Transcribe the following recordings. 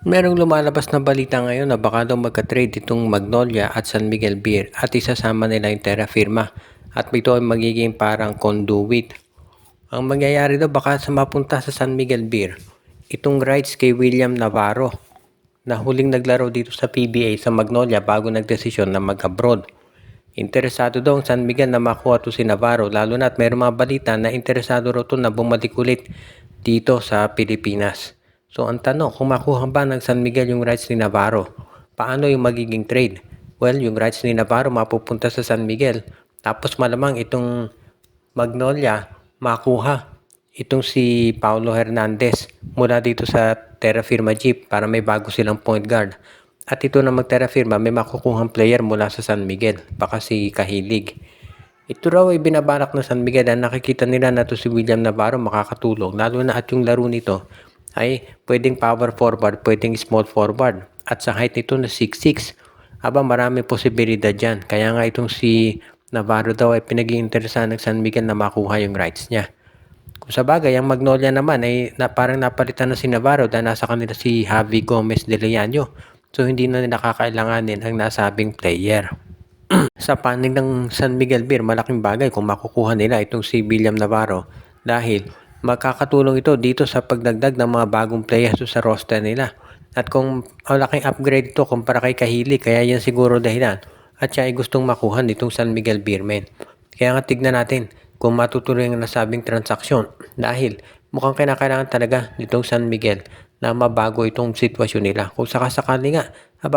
Merong lumalabas na balita ngayon na baka daw magka-trade itong Magnolia at San Miguel Beer at isasama nila yung Terra Firma at ito ay magiging parang conduit. Ang mangyayari daw baka sa mapunta sa San Miguel Beer, itong rights kay William Navarro na huling naglaro dito sa PBA sa Magnolia bago nagdesisyon na mag-abroad. Interesado daw ang San Miguel na makuha to si Navarro lalo na at mayroong mga balita na interesado raw to na bumalik ulit dito sa Pilipinas. So ang tanong, kung makuha ba ng San Miguel yung rights ni Navarro, paano yung magiging trade? Well, yung rights ni Navarro mapupunta sa San Miguel. Tapos malamang itong Magnolia makuha itong si Paulo Hernandez mula dito sa Terra Firma Jeep para may bago silang point guard. At ito na mag-Terra Firma may makukuhang player mula sa San Miguel, baka si Kahilig. Ito raw ay binabalak ng San Miguel na nakikita nila na to si William Navarro makakatulong lalo na at yung laro nito ay pwedeng power forward, pwedeng small forward. At sa height nito na 6'6", aba maraming posibilidad dyan. Kaya nga itong si Navarro daw ay pinag-iinteresahan ng San Miguel na makuha yung rights niya. Kung sa bagay, ang Magnolia naman ay parang napalitan na si Navarro dahil nasa kanila si Javi Gomez de Leaño. So hindi na nila kakailanganin ang nasabing player. Sa panig ng San Miguel Beer, malaking bagay kung makukuha nila itong si William Navarro dahil makakatulong ito dito sa pagdagdag ng mga bagong players sa roster nila. At kung malaking upgrade ito kumpara kay Kahili, kaya yan siguro dahilan. At siya ay gustong makuha nitong San Miguel Beermen. Kaya nga tignan natin kung matutuloy ang nasabing transaksyon dahil mukhang kinakailangan talaga nitong San Miguel na mabago itong sitwasyon nila. Kung sakasakali nga,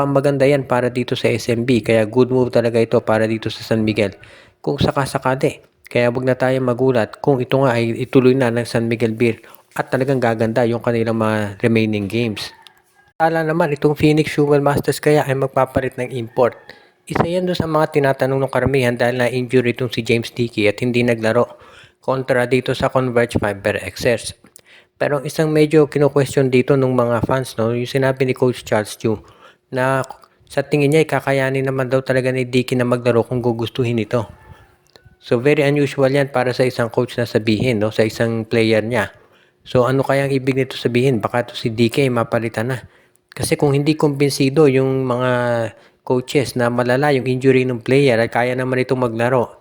maganda yan para dito sa SMB. Kaya good move talaga ito para dito sa San Miguel. Kung sakasakali, kaya wag na tayo magulat kung ito nga ay ituloy na ng San Miguel Beer at talagang gaganda yung kanilang mga remaining games. Tala naman itong Phoenix Fuel Masters kaya ay magpapalit ng import. Isa yan doon sa mga tinatanong ng karamihan dahil na-injury itong si James Dickey at hindi naglaro kontra dito sa Converge Fiber XS. Pero ang isang medyo kino-question dito ng mga fans, no, yung sinabi ni Coach Charles Chu na sa tingin niya kakayanin naman daw talaga ni Dickey na maglaro kung gugustuhin ito. So very unusual yan para sa isang coach na sabihin, no, sa isang player niya. So ano kayang ibig nito sabihin? Baka to si DK mapalitan na. Kasi kung hindi kumbinsido yung mga coaches na malala yung injury ng player at kaya naman itong maglaro,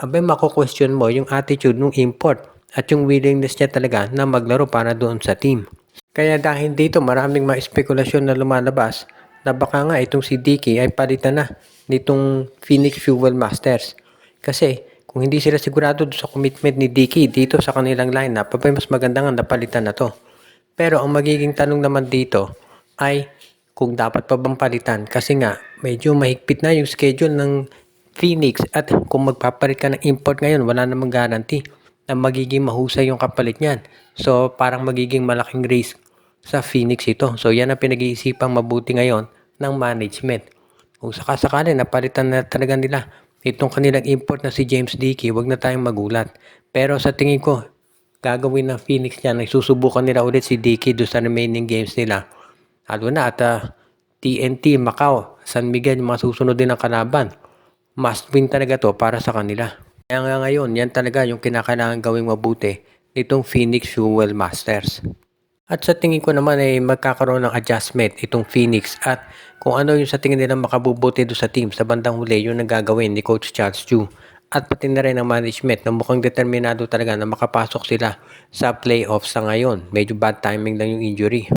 abay mako-question mo yung attitude ng import at yung willingness niya talaga na maglaro para doon sa team. Kaya dahil dito maraming mga spekulasyon na lumalabas na baka nga itong si DK ay palitan na nitong Phoenix Fuel Masters. Kasi kung hindi sila sigurado sa commitment ni Dickey dito sa kanilang lineup, mas maganda nga napalitan na to. Pero ang magiging tanong naman dito ay kung dapat pa bang palitan kasi nga medyo mahigpit na yung schedule ng Phoenix at kung magpapalit ka ng import ngayon wala namang guarantee na magiging mahusay yung kapalit niyan. So parang magiging malaking risk sa Phoenix ito. So yan ang pinag-iisipang mabuti ngayon ng management. Kung sakasakali napalitan na talaga nila itong kanilang import na si James Dickey, wag na tayong magulat. Pero sa tingin ko, gagawin ng Phoenix niyan, susubukan nila ulit si Dickey doon sa remaining games nila. Lalo na at TNT, Macau, San Miguel, yung mga susunod din ang kalaban. Must win talaga to para sa kanila. Kaya nga ngayon, yan talaga yung kinakailangan gawing mabuti nitong Phoenix Fuel Masters. At sa tingin ko naman ay magkakaroon ng adjustment itong Phoenix at kung ano yung sa tingin nila makabubuti doon sa team sa bandang huli yung nagagawin ni Coach Charles Chu at pati na rin ang management na mukhang determinado talaga na makapasok sila sa playoffs sa ngayon. Medyo bad timing lang yung injury.